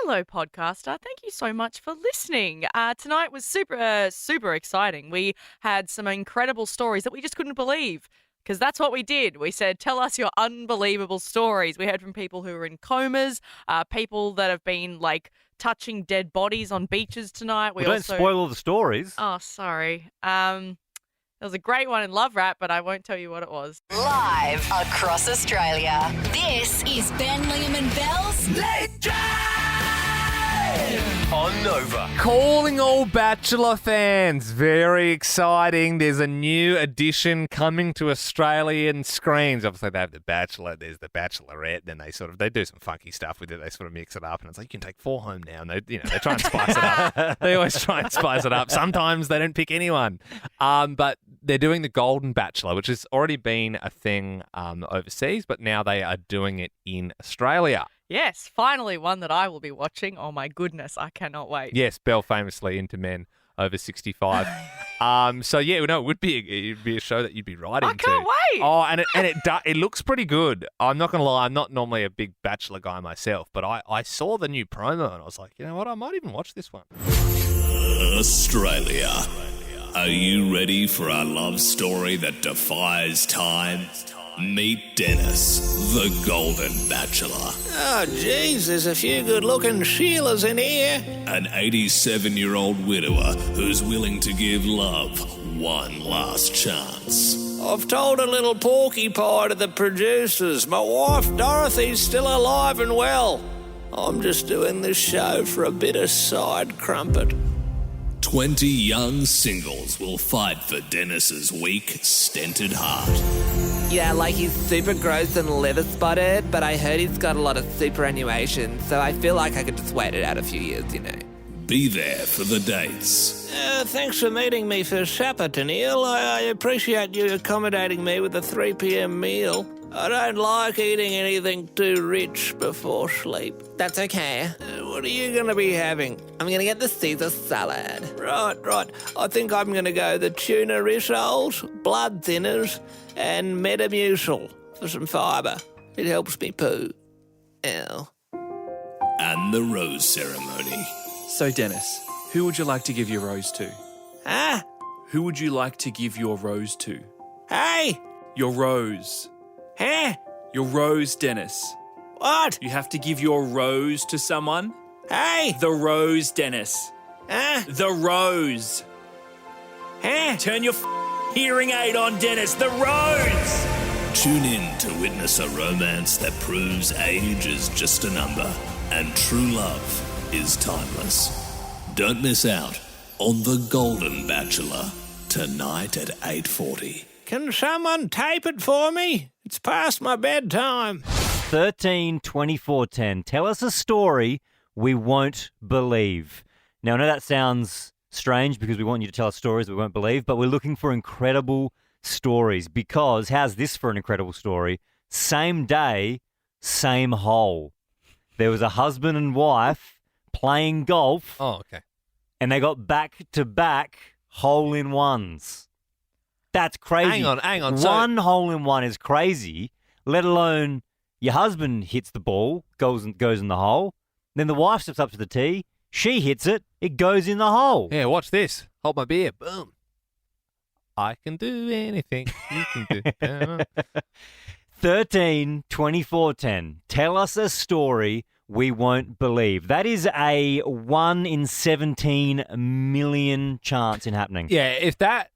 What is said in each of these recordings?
Hello, podcaster. Thank you so much for listening. Tonight was super exciting. We had some incredible stories that we just couldn't believe because that's what we did. We said, tell us your unbelievable stories. We heard from people who were in comas, people that have been touching dead bodies on beaches tonight. Don't spoil all the stories. Oh, sorry. There was a great one in Love Rap, but I won't tell you what it was. Live across Australia. This is Ben, Liam and Belle's Late Drive on Nova. Calling all Bachelor fans. Very exciting. There's a new edition coming to Australian screens. Obviously, they have The Bachelor. There's The Bachelorette. Then they do some funky stuff with it. They sort of mix it up, and it's like you can take 4 home now. And they try and spice it up. They always try and spice it up. Sometimes they don't pick anyone. But they're doing the Golden Bachelor, which has already been a thing overseas, but now they are doing it in Australia. Yes, finally one that I will be watching. Oh my goodness, I cannot wait. Yes, Belle famously into men over 65. It would be a show that you'd be right into. I can't wait. Oh, and it looks pretty good. I'm not gonna lie, I'm not normally a big Bachelor guy myself, but I saw the new promo and I was like, you know what, I might even watch this one. Australia. Are you ready for a love story that defies time? Meet Dennis, the Golden Bachelor. Oh, jeez, there's a few good-looking Sheilas in here. An 87-year-old widower who's willing to give love one last chance. I've told a little porcupine to the producers. My wife Dorothy's still alive and well. I'm just doing this show for a bit of side crumpet. 20 young singles will fight for Dennis's weak, stented heart. Yeah, he's super gross and liver-spotted, but I heard he's got a lot of superannuation, so I feel like I could just wait it out a few years, Be there for the dates. Thanks for meeting me for supper, Tennille. I appreciate you accommodating me with a 3 p.m. meal. I don't like eating anything too rich before sleep. That's okay. What are you going to be having? I'm going to get the Caesar salad. Right. I think I'm going to go the tuna rissoles, blood thinners, and Metamucil for some fibre. It helps me poo. Ew. And the rose ceremony. So, Dennis, who would you like to give your rose to? Huh? Who would you like to give your rose to? Hey! Your rose. Huh? Your rose, Dennis. What? You have to give your rose to someone. Hey! The rose, Dennis. Huh? The rose. Huh? Turn your hearing aid on, Dennis. The rose! Tune in to witness a romance that proves age is just a number and true love is timeless. Don't miss out on The Golden Bachelor tonight at 8:40. Can someone tape it for me? It's past my bedtime. 13-24-10. Tell us a story we won't believe. Now, I know that sounds strange because we want you to tell us stories we won't believe, but we're looking for incredible stories because, how's this for an incredible story? Same day, same hole. There was a husband and wife playing golf. Oh, okay. And they got back-to-back hole-in-ones. That's crazy. Hang on. One hole-in-one is crazy, let alone your husband hits the ball, goes in the hole. Then the wife steps up to the tee. She hits it. It goes in the hole. Yeah, watch this. Hold my beer. Boom. I can do anything you can do. 13-24-10. Tell us a story we won't believe. That is a 1 in 17 million chance in happening. Yeah, if that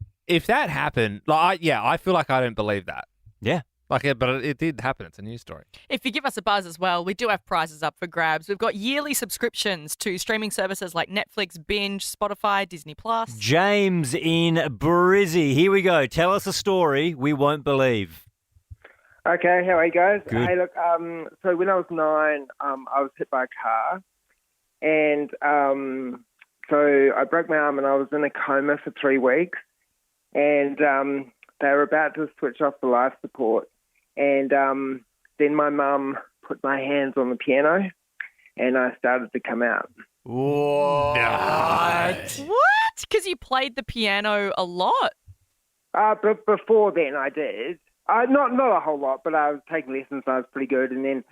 happened, I feel like I don't believe that. Yeah. But it did happen. It's a news story. If you give us a buzz as well, we do have prizes up for grabs. We've got yearly subscriptions to streaming services like Netflix, Binge, Spotify, Disney+. James in Brizzy. Here we go. Tell us a story we won't believe. Okay, how are you guys? Good. Hey, look, so when I was 9, I was hit by a car, and so I broke my arm and I was in a coma for 3 weeks, and they were about to switch off the life support, and then my mum put my hands on the piano, and I started to come out. What? Because you played the piano a lot? But before then I did. Not a whole lot, but I was taking lessons and I was pretty good. And then,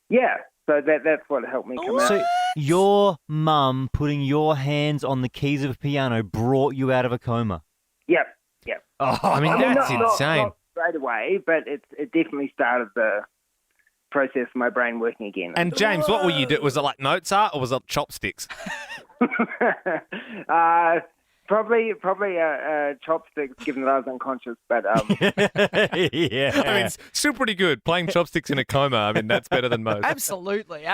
yeah, so that's what helped me come out. Your mum putting your hands on the keys of a piano brought you out of a coma. Yep. Oh, I mean, I mean, that's insane. Not straight away, but it definitely started the process of my brain working again. And James, what were you doing? Was it like notes art or was it chopsticks? Probably chopsticks, given that I was unconscious. But Yeah. I mean, it's still pretty good. Playing chopsticks in a coma, I mean, that's better than most. Absolutely.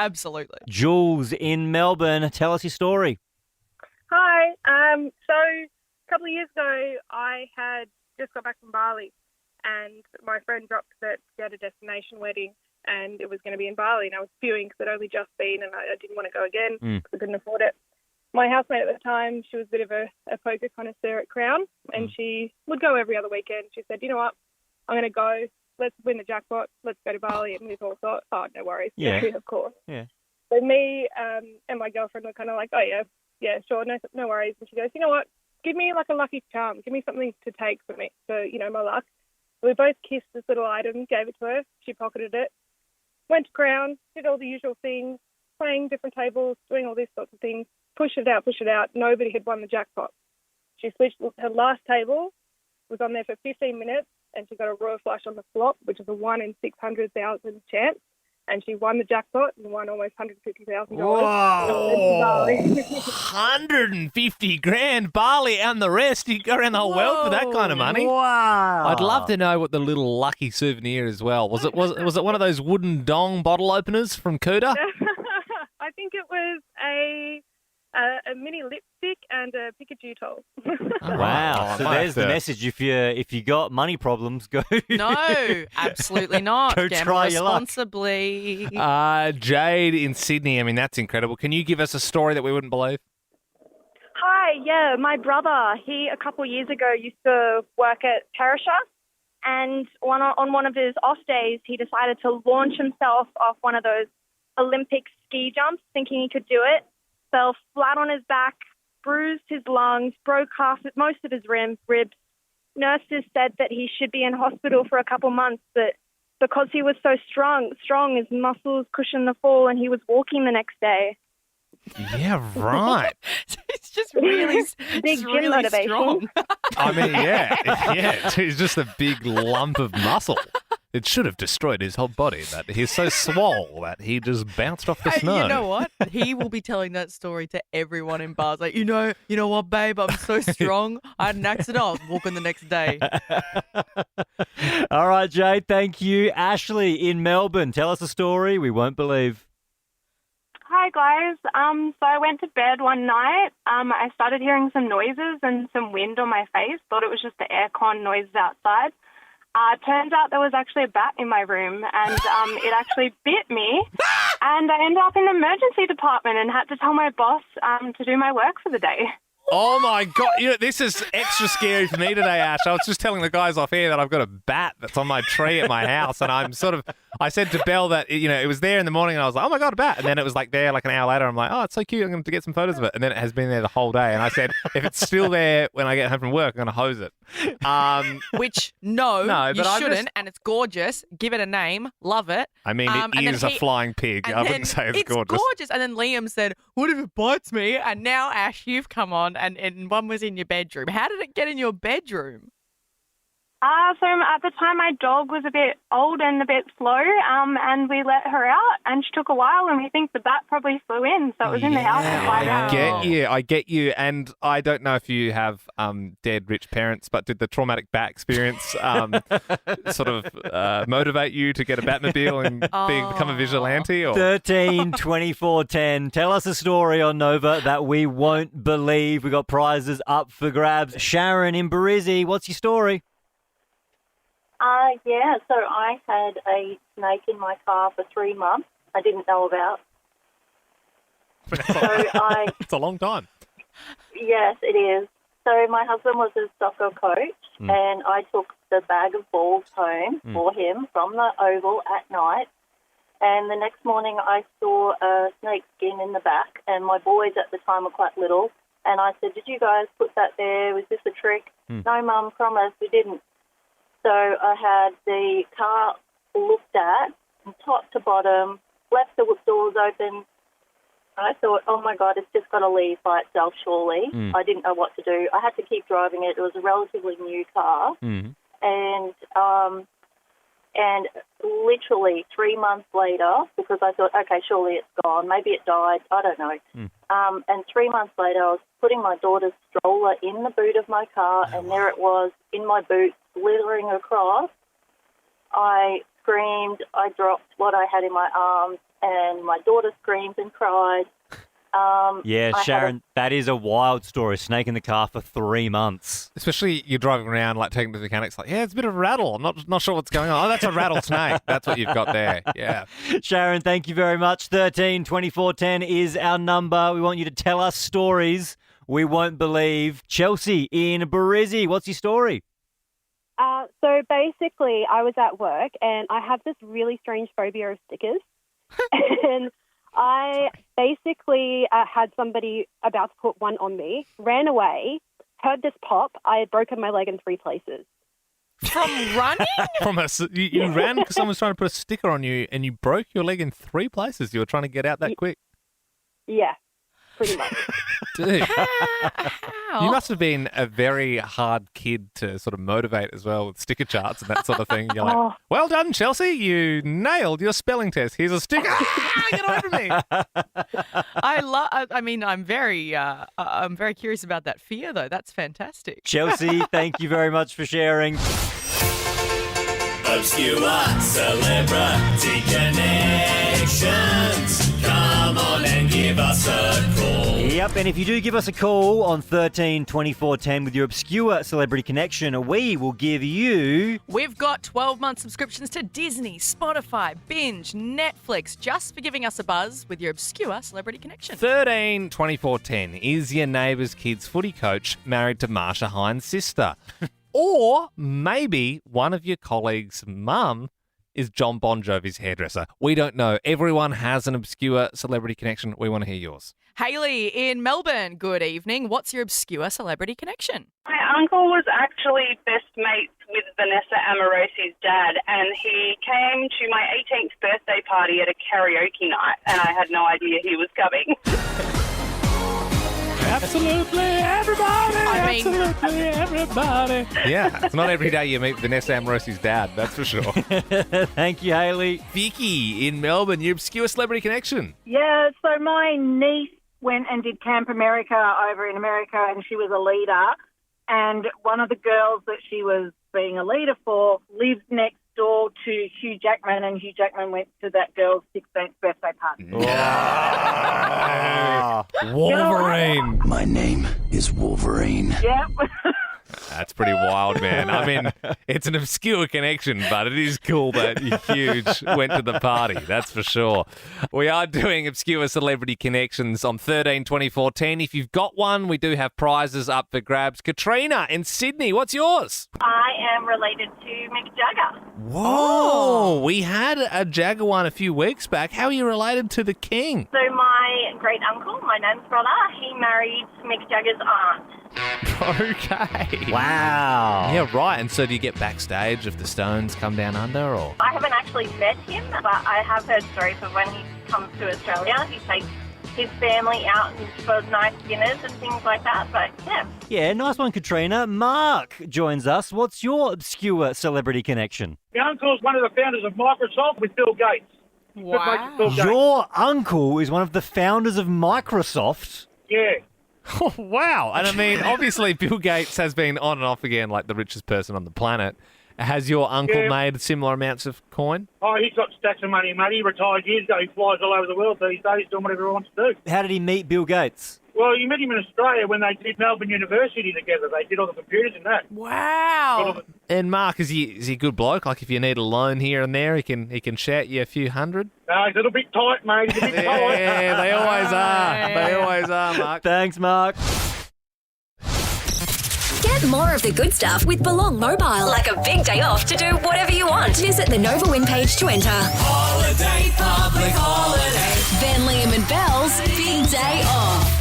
Jules in Melbourne, tell us your story. Hi. So a couple of years ago, I had just got back from Bali, and my friend dropped that she had a destination wedding, and it was going to be in Bali, and I was spewing because I'd only just been, and I didn't want to go again because I couldn't afford it. My housemate at the time, she was a bit of a poker connoisseur at Crown, and she would go every other weekend. She said, you know what, I'm going to go. Let's win the jackpot. Let's go to Bali. And we all thought, oh, no worries. Yeah. Of course. Yeah. So me and my girlfriend were kind of like, oh, yeah, sure, no worries. And she goes, you know what, give me like a lucky charm. Give me something to take for me, for, my luck. So we both kissed this little item, gave it to her. She pocketed it, went to Crown, did all the usual things, playing different tables, doing all these sorts of things. Push it out. Nobody had won the jackpot. She switched. Her last table was on there for 15 minutes, and she got a royal flush on the flop, which is a 1 in 600,000 chance. And she won the jackpot and won almost $150,000. Whoa! 150 grand, Bali and the rest. You go around the whole world for that kind of money. Wow. I'd love to know what the little lucky souvenir as well. Was it one of those wooden dong bottle openers from Cuda? I think it was a mini lipstick and a Pikachu doll. Oh, Wow. So there's the message. If you got money problems, go. No, absolutely not. Go Gamble try your luck. responsibly. Jade in Sydney. I mean, that's incredible. Can you give us a story that we wouldn't believe? Hi, yeah, my brother, he a couple of years ago used to work at Perisher, and on one of his off days, he decided to launch himself off one of those Olympic ski jumps, thinking he could do it. Fell flat on his back, bruised his lungs, broke most of his ribs. Nurses said that he should be in hospital for a couple months, but because he was so strong, his muscles cushioned the fall, and he was walking the next day. Yeah, right. It's just really, Big gym motivation. strong. I mean, yeah. It's just a big lump of muscle. It should have destroyed his whole body, but he's so swole that he just bounced off the And snow. you know what? He will be telling that story to everyone in bars. Like, you know what, babe? I'm so strong. I had an accident. I was walking the next day. All right, Jade, thank you. Ashley in Melbourne, tell us a story we won't believe. Hi, guys. So I went to bed one night. I started hearing some noises and some wind on my face. Thought it was just the aircon noises outside. Turns out there was actually a bat in my room, and it actually bit me. And I ended up in the emergency department and had to tell my boss to do my work for the day. Oh, my God. This is extra scary for me today, Ash. I was just telling the guys off air that I've got a bat that's on my tree at my house, and I said to Belle that, it was there in the morning, and I was like, oh, my God, a bat. And then it was like there like an hour later. I'm like, oh, it's so cute. I'm going to get some photos of it. And then it has been there the whole day. And I said, if it's still there when I get home from work, I'm going to hose it. Which, no, you but shouldn't, and it's gorgeous. Give it a name. Love it. I mean, it is a flying pig. I wouldn't say it's gorgeous. It's gorgeous. And then Liam said, what if it bites me? And now, Ash, you've come on, and one was in your bedroom. How did it get in your bedroom? So at the time, my dog was a bit old and a bit slow, and we let her out, and she took a while, and we think the bat probably flew in, so it was in the house for 5 hours. I get you. And I don't know if you have dead rich parents, but did the traumatic bat experience sort of motivate you to get a Batmobile and become a vigilante? Or? 13 24 10. Tell us a story on Nova that we won't believe. We got prizes up for grabs. Sharon in Barizzi, what's your story? Yeah, so I had a snake in my car for 3 months I didn't know about. It's a long time. Yes, it is. So my husband was a soccer coach, and I took the bag of balls home for him from the Oval at night. And the next morning I saw a snake skin in the back, and my boys at the time were quite little. And I said, did you guys put that there? Was this a trick? No, Mum, promise, we didn't. So I had the car looked at from top to bottom, left the doors open, I thought, oh, my God, it's just got to leave by itself, surely. I didn't know what to do. I had to keep driving it. It was a relatively new car. And literally 3 months later, because I thought, okay, surely it's gone. Maybe it died. I don't know. And 3 months later, I was putting my daughter's stroller in the boot of my car, and there it was in my boot, slithering across. I screamed. I dropped what I had in my arms, and my daughter screamed and cried. Sharon, that is a wild story. Snake in the car for 3 months. Especially you're driving around, like taking to the mechanics, like, yeah, it's a bit of a rattle. I'm not sure what's going on. Oh, that's a rattlesnake. That's what you've got there. Yeah. Sharon, thank you very much. 13 24 10 is our number. We want you to tell us stories we won't believe. Chelsea in Barizzi, what's your story? So basically, I was at work and I have this really strange phobia of stickers. And I basically had somebody about to put one on me, ran away, heard this pop. I had broken my leg in 3 places. From running? You ran because someone was trying to put a sticker on you and you broke your leg in 3 places. You were trying to get out that quick. Yeah, pretty much. Dude. How? You must have been a very hard kid to sort of motivate as well with sticker charts and that sort of thing. You're like, well done, Chelsea. You nailed your spelling test. Here's a sticker. Get over me. I'm very curious about that fear, though. That's fantastic. Chelsea, thank you very much for sharing. Obscure celebrity connections. Come on and give us a call. Yep, and if you do give us a call on 13 24 10 with your obscure celebrity connection, we will give you... We've got 12-month subscriptions to Disney, Spotify, Binge, Netflix, just for giving us a buzz with your obscure celebrity connection. 13 24 10. Is your neighbour's kid's footy coach married to Marsha Hines' sister? Or maybe one of your colleagues' mum is John Bon Jovi's hairdresser. We don't know. Everyone has an obscure celebrity connection. We want to hear yours. Hayley in Melbourne, good evening. What's your obscure celebrity connection? My uncle was actually best mates with Vanessa Amorosi's dad, and he came to my 18th birthday party at a karaoke night, and I had no idea he was coming. Absolutely everybody. Absolutely everybody. Yeah, it's not every day you meet Vanessa Amorosi's dad, that's for sure. Thank you, Hayley. Vicky in Melbourne, your obscure celebrity connection. Yeah, so my niece went and did Camp America over in America, and she was a leader. And one of the girls that she was being a leader for lived next door to Hugh Jackman, and Hugh Jackman went to that girl's 16th birthday party. Wolverine. My name is Wolverine. Yep. That's pretty wild, man. I mean, it's an obscure connection, but it is cool that Huge went to the party. That's for sure. We are doing obscure celebrity connections on 13 24 10. If you've got one, we do have prizes up for grabs. Katrina in Sydney, what's yours? I am related to Mick Jagger. Whoa, we had a Jagger one a few weeks back. How are you related to the king? So my great uncle, my nan's brother, he married Mick Jagger's aunt. Okay. Wow. Yeah, right. And so do you get backstage if the Stones come down under, or? I haven't actually met him, but I have heard stories of when he comes to Australia, he takes his family out for nice dinners and things like that, but yeah. Yeah, nice one, Katrina. Mark joins us. What's your obscure celebrity connection? My uncle is one of the founders of Microsoft with Bill Gates. Wow. Your uncle is one of the founders of Microsoft? Yeah. Oh, wow. And I mean, obviously Bill Gates has been on and off again like the richest person on the planet. Has your uncle made similar amounts of coin? Oh, he's got stacks of money, mate. He retired years ago. He flies all over the world these days doing whatever he wants to do. How did he meet Bill Gates? Well, you met him in Australia when they did Melbourne University together. They did all the computers and that. Wow. And Mark, is he a good bloke? Like if you need a loan here and there, he can shout you a few hundred? No, he's a little bit tight, mate. He's a bit tight. Yeah, they always are. They always are, Mark. Thanks, Mark. Get more of the good stuff with Belong Mobile. Like a big day off to do whatever you want. Visit the Nova Win page to enter. Holiday, public holiday. Ben, Liam and Belle's Big Day Off.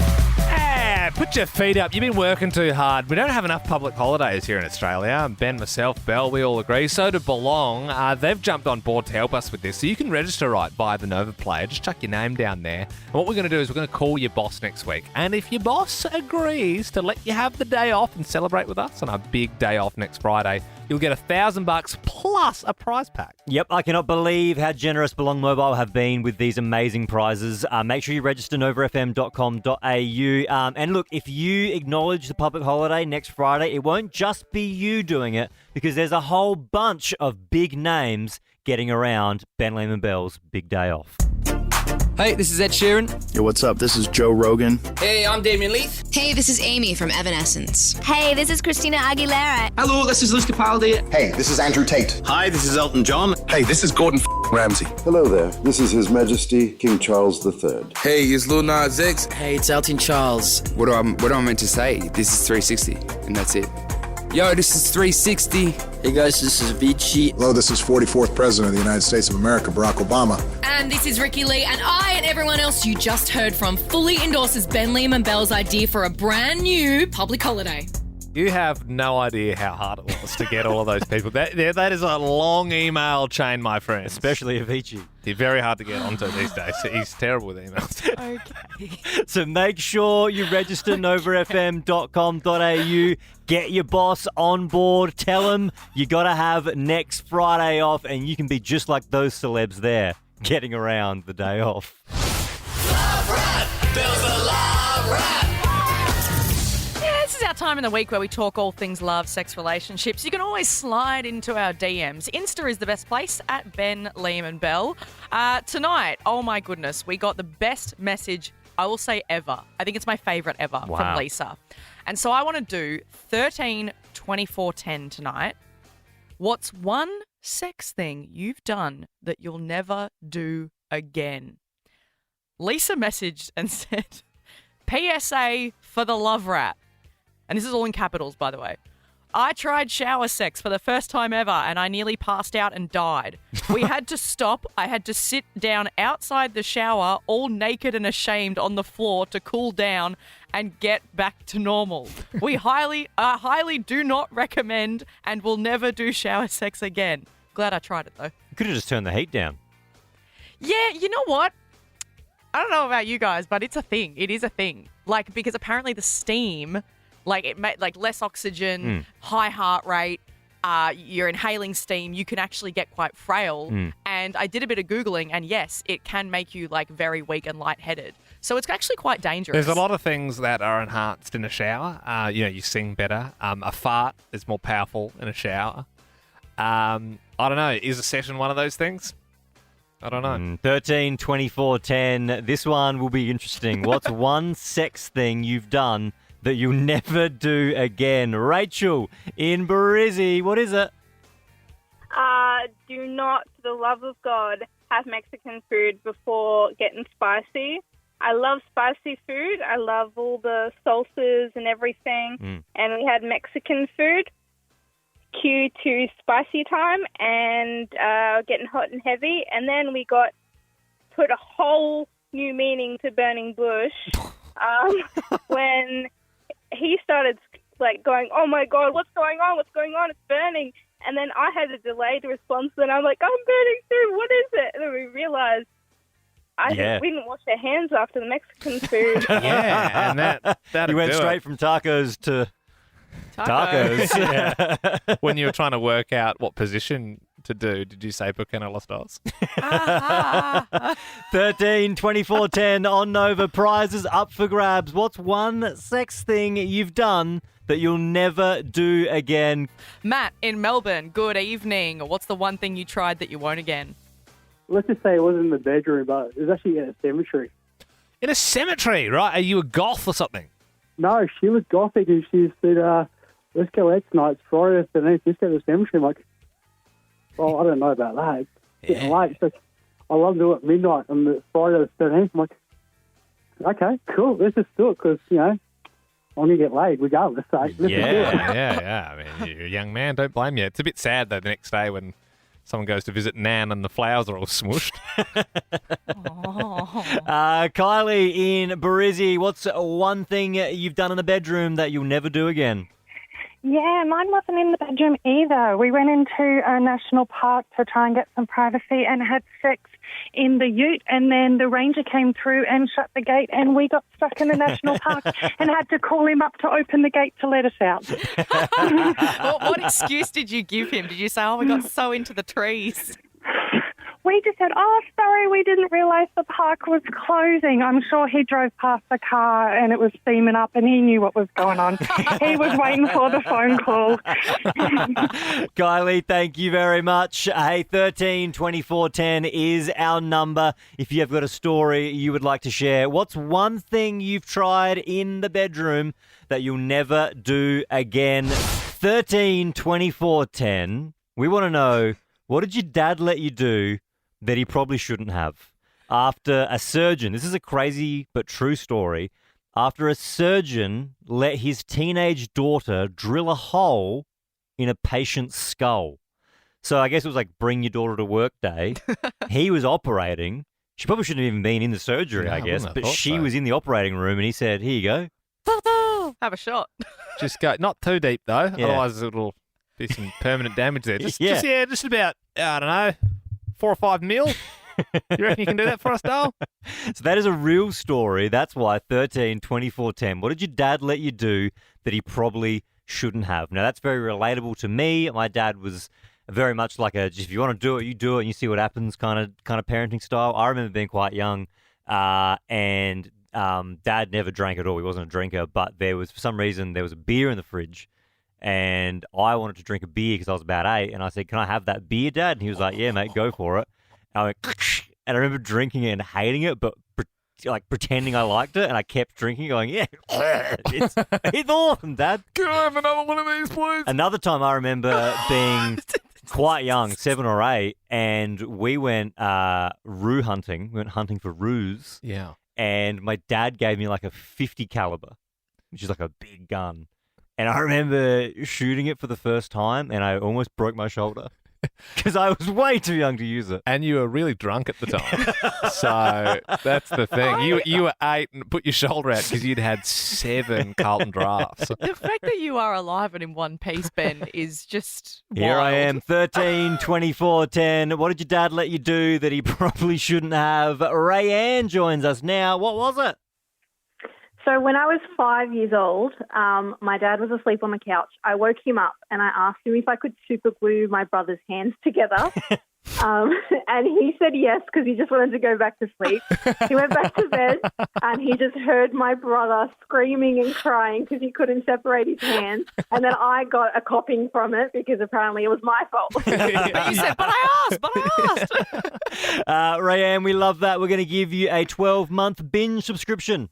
Put Put your feet up. You've been working too hard. We don't have enough public holidays here in Australia. Ben, myself, Belle, we all agree. So do Belong. They've jumped on board to help us with this. So you can register right via the Nova Player. Just chuck your name down there. And what we're going to do is we're going to call your boss next week. And if your boss agrees to let you have the day off and celebrate with us on our big day off next Friday, you'll get $1,000 plus a prize pack. Yep, I cannot believe how generous Belong Mobile have been with these amazing prizes. Make sure you register novafm.com.au. And look, if you acknowledge the public holiday next Friday, it won't just be you doing it, because there's a whole bunch of big names getting around Ben Lehman Bell's big day off. Hey, this is Ed Sheeran. Yo, what's up? This is Joe Rogan. Hey, I'm Damien Leith. Hey, this is Amy from Evanescence. Hey, this is Christina Aguilera. Hello, this is Liz Capaldi. Hey, this is Andrew Tate. Hi, this is Elton John. Hey, this is Gordon Ramsay. Hello there. This is His Majesty King Charles III. Hey, it's Lil Nas X. Hey, it's Elton Charles. What am I meant to say? This is 360, and that's it. Yo, this is 360. Hey guys, this is Avicii. Hello, this is 44th President of the United States of America, Barack Obama. And this is Ricky Lee, and I and everyone else you just heard from fully endorses Ben Lehman Bell's idea for a brand new public holiday. You have no idea how hard it was to get all of those people. That is a long email chain, my friend. Especially Avicii. He's very hard to get onto these days. He's terrible with emails. Okay. So make sure you register novafm.com.au. Get your boss on board. Tell him you got to have next Friday off, and you can be just like those celebs there, getting around the day off. Love Rap! Bill's a Love Rap! This is our time in the week where we talk all things love, sex, relationships. You can always slide into our DMs. Insta is the best place, at Ben Lehman Bell. Tonight, oh my goodness, we got the best message, I will say, ever. I think it's my favourite ever from Lisa. And so I want to do 13-24-10 tonight. What's one sex thing you've done that you'll never do again? Lisa messaged and said, PSA for the love rap. And this is all in capitals, by the way. I tried shower sex for the first time ever, and I nearly passed out and died. We had to stop. I had to sit down outside the shower, all naked and ashamed on the floor to cool down and get back to normal. We highly do not recommend and will never do shower sex again. Glad I tried it, though. You could have just turned the heat down. Yeah, you know what? I don't know about you guys, but it's a thing. It is a thing. Like, because apparently the steam... it made less oxygen, high heart rate, you're inhaling steam, you can actually get quite frail. And I did a bit of Googling, and yes, it can make you very weak and lightheaded. So it's actually quite dangerous. There's a lot of things that are enhanced in a shower. You sing better. A fart is more powerful in a shower. I don't know. Is a session one of those things? I don't know. 13-24-10. This one will be interesting. What's one sex thing you've done that you'll never do again? Rachel in Barizzi, what is it? Do not, for the love of God, have Mexican food before getting spicy. I love spicy food. I love all the salsas and everything. And we had Mexican food. Cue to spicy time and getting hot and heavy. And then we put a whole new meaning to burning bush when he started going, oh my God, what's going on? What's going on? It's burning. And then I had a delayed response. Then I'm like, I'm burning too. What is it? And then we realized we didn't wash our hands after the Mexican food. Yeah, and that you went straight from tacos to tacos. Yeah. When you were trying to work out what position to do, did you say Bucana Los Dos? 13-24-10 on Nova. Prizes up for grabs. What's one sex thing you've done that you'll never do again? Matt in Melbourne, good evening. What's the one thing you tried that you won't again? Let's just say it wasn't in the bedroom, but it was actually in a cemetery. In a cemetery, right? Are you a goth or something? No, she was gothic and she said, let's go out tonight. It's Friday afternoon. Let's go to the cemetery. I'm like, well, I don't know about that. It's getting late. So I love to do it at midnight on the Friday the 13th. I'm like, okay, cool. Let's just do it because, I'm going to get laid regardless. So let's just do it. Yeah. I mean, you're a young man. Don't blame you. It's a bit sad, though, the next day when Someone goes to visit Nan and the flowers are all smooshed. Kylie in Barizzi, what's one thing you've done in the bedroom that you'll never do again? Yeah, mine wasn't in the bedroom either. We went into a national park to try and get some privacy and had sex in the ute, and then the ranger came through and shut the gate, and we got stuck in the national park and had to call him up to open the gate to let us out. What excuse did you give him? Did you say, oh, we got so into the trees? We just said, oh, sorry, we didn't realise the park was closing. I'm sure he drove past the car and it was steaming up and he knew what was going on. He was waiting for the phone call. Kylie, thank you very much. Hey, 13 24 10 is our number. If you have got a story you would like to share, what's one thing you've tried in the bedroom that you'll never do again? 13 24 10. We want to know, what did your dad let you do that he probably shouldn't have? After a surgeon, this is a crazy but true story, after a surgeon let his teenage daughter drill a hole in a patient's skull. So I guess it was like bring your daughter to work day. He was operating. She probably shouldn't have even been in the surgery, I guess, but she was in the operating room and he said, here you go. Have a shot. Just go, not too deep though, Yeah. otherwise it'll be some permanent damage there. Just about, I don't know, 4 or 5 mil. You reckon you can do that for us, Dale? So that is a real story. That's why 13 24 10. What did your dad let you do that he probably shouldn't have? Now, that's very relatable to me. My dad was very much like a, if you want to do it, you do it and you see what happens kind of parenting style. I remember being quite young and Dad never drank at all. He wasn't a drinker, but for some reason, there was a beer in the fridge. And I wanted to drink a beer because I was about 8. And I said, can I have that beer, Dad? And he was like, yeah, mate, go for it. And I went, and I remember drinking it and hating it, but pretending I liked it. And I kept drinking, going, yeah, it's awesome, Dad. Can I have another one of these, please? Another time I remember being quite young, 7 or 8, and we went roo hunting. We went hunting for roos. Yeah. And my dad gave me like a 50 caliber, which is like a big gun. And I remember shooting it for the first time, and I almost broke my shoulder because I was way too young to use it. And you were really drunk at the time. So that's the thing. You were 8 and put your shoulder out because you'd had 7 Carlton drafts. The fact that you are alive and in one piece, Ben, is just Here I wild. am, 13 24 10. What did your dad let you do that he probably shouldn't have? Rayanne joins us now. What was it? So when I was 5 years old, my dad was asleep on the couch. I woke him up and I asked him if I could super glue my brother's hands together. And he said yes because he just wanted to go back to sleep. He went back to bed and he just heard my brother screaming and crying because he couldn't separate his hands. And then I got a copping from it because apparently it was my fault. But you said, but I asked. Rayanne, we love that. We're going to give you a 12-month binge subscription.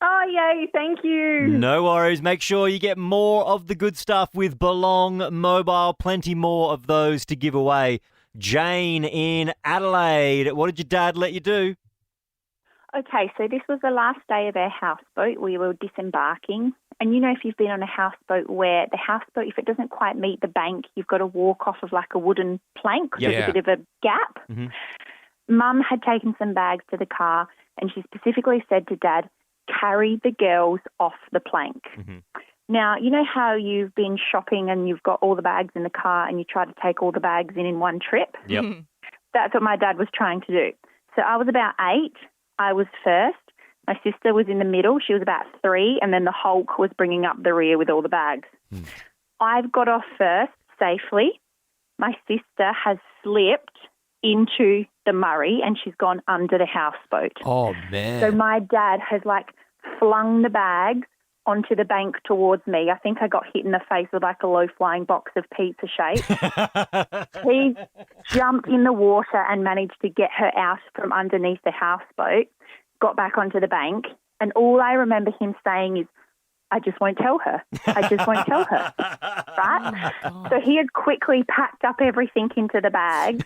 Oh, yay, thank you. No worries. Make sure you get more of the good stuff with Belong Mobile. Plenty more of those to give away. Jane in Adelaide, what did your dad let you do? Okay, so this was the last day of our houseboat. We were disembarking. And you know, if you've been on a houseboat where the houseboat, if it doesn't quite meet the bank, you've got to walk off of like a wooden plank. Yeah. There's a bit of a gap. Mm-hmm. Mum had taken some bags to the car and she specifically said to Dad, carry the girls off the plank. Mm-hmm. Now, you know how you've been shopping and you've got all the bags in the car and you try to take all the bags in one trip? Yep. That's what my dad was trying to do. So I was about 8. I was first. My sister was in the middle. She was about 3. And then the Hulk was bringing up the rear with all the bags. I've got off first safely. My sister has slipped into the Murray and she's gone under the houseboat. Oh, man. So my dad has like flung the bags onto the bank towards me. I think I got hit in the face with like a low-flying box of pizza shapes. He jumped in the water and managed to get her out from underneath the houseboat, got back onto the bank, and all I remember him saying is, I just won't tell her. I just won't tell her. Right? So he had quickly packed up everything into the bag,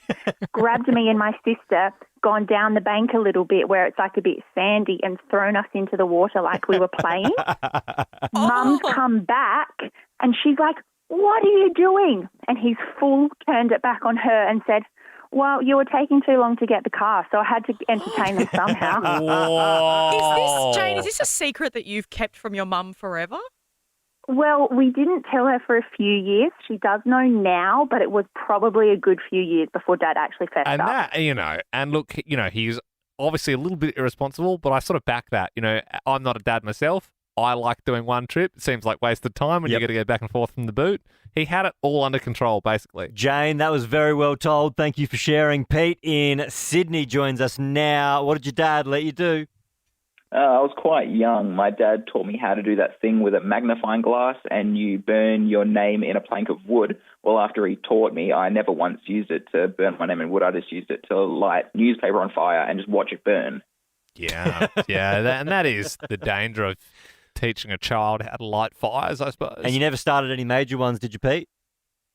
grabbed me and my sister, gone down the bank a little bit where it's like a bit sandy and thrown us into the water like we were playing. Mum's come back and she's like, what are you doing? And he's full turned it back on her and said, well, you were taking too long to get the car, so I had to entertain them somehow. Jane, is this a secret that you've kept from your mum forever? Well, we didn't tell her for a few years. She does know now, but it was probably a good few years before Dad actually fessed And up. that, and look, he's obviously a little bit irresponsible, but I sort of back that. I'm not a dad myself. I like doing one trip. It seems like wasted time when you got to go back and forth from the boot. He had it all under control, basically. Jane, that was very well told. Thank you for sharing. Pete in Sydney joins us now. What did your dad let you do? I was quite young. My dad taught me how to do that thing with a magnifying glass and you burn your name in a plank of wood. Well, after he taught me, I never once used it to burn my name in wood. I just used it to light newspaper on fire and just watch it burn. Yeah, and that is the danger of teaching a child how to light fires, I suppose. And you never started any major ones, did you, Pete?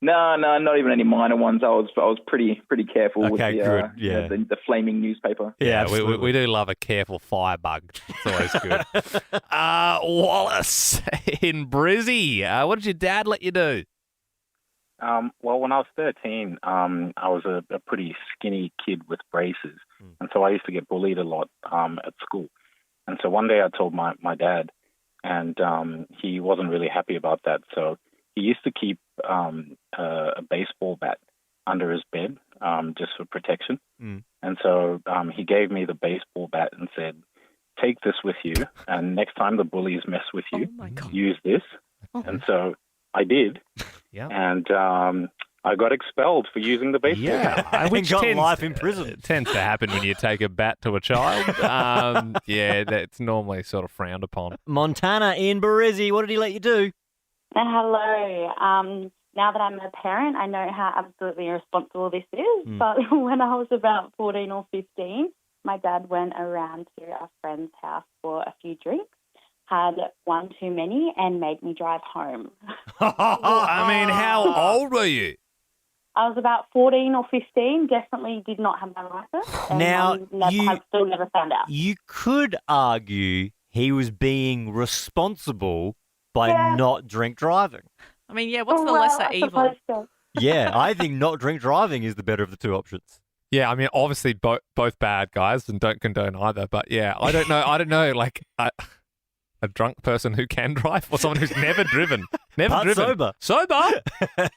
No, not even any minor ones. I was pretty careful with the flaming newspaper. Yeah, we do love a careful firebug. It's always good. Wallace in Brizzy, what did your dad let you do? Well, when I was 13, I was a pretty skinny kid with braces, and so I used to get bullied a lot at school. And so one day I told my dad, and he wasn't really happy about that. So he used to keep a baseball bat under his bed just for protection. And so he gave me the baseball bat and said, take this with you, and next time the bullies mess with you, use this. And so I did. And I got expelled for using the baseball bat. Which got tends, life in prison. Tends to happen when you take a bat to a child. That's normally sort of frowned upon. Montana in Barizzi, what did he let you do? Hello. Now that I'm a parent, I know how absolutely irresponsible this is. But when I was about 14 or 15, my dad went around to a friend's house for a few drinks, had one too many, and made me drive home. I mean, how old were you? I was about 14 or 15, definitely did not have my license. And Now, I've still never found out. You could argue he was being responsible by not drink driving. I mean, what's the lesser evil? Yeah, I think not drink driving is the better of the two options. Yeah, I mean, obviously both bad guys, and don't condone either. But yeah, I don't know, like a drunk person who can drive, or someone who's never driven, sober,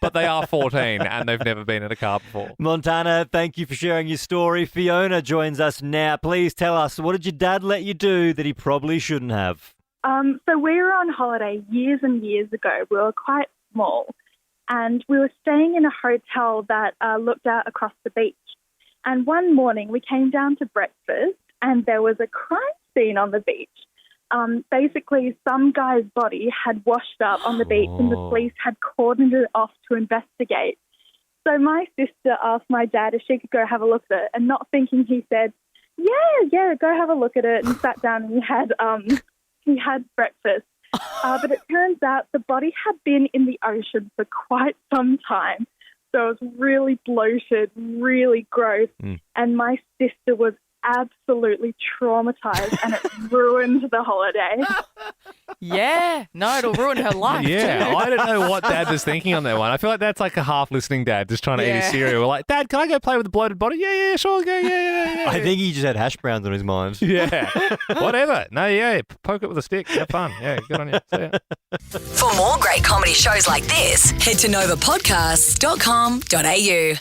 but they are 14 and they've never been in a car before. Montana, thank you for sharing your story. Fiona joins us now. Please tell us, what did your dad let you do that he probably shouldn't have? So we were on holiday years and years ago. We were quite small, and we were staying in a hotel that looked out across the beach. And one morning we came down to breakfast, and there was a crime scene on the beach. Basically, some guy's body had washed up on the beach, and the police had cordoned it off to investigate. So my sister asked my dad if she could go have a look at it, and not thinking, he said, yeah, go have a look at it, and sat down, and he had breakfast. But it turns out the body had been in the ocean for quite some time. So it was really bloated, really gross. And my sister was absolutely traumatized, and it ruined the holiday. It'll ruin her life too. I don't know what Dad was thinking on that one. I feel like that's like a half-listening dad just trying to eat his cereal. We're like, Dad, can I go play with the bloated body? Yeah, sure, go, yeah. I think he just had hash browns on his mind. Yeah, whatever. No, poke it with a stick. Have fun. Yeah, good on you. See ya. For more great comedy shows like this, head to novapodcasts.com.au.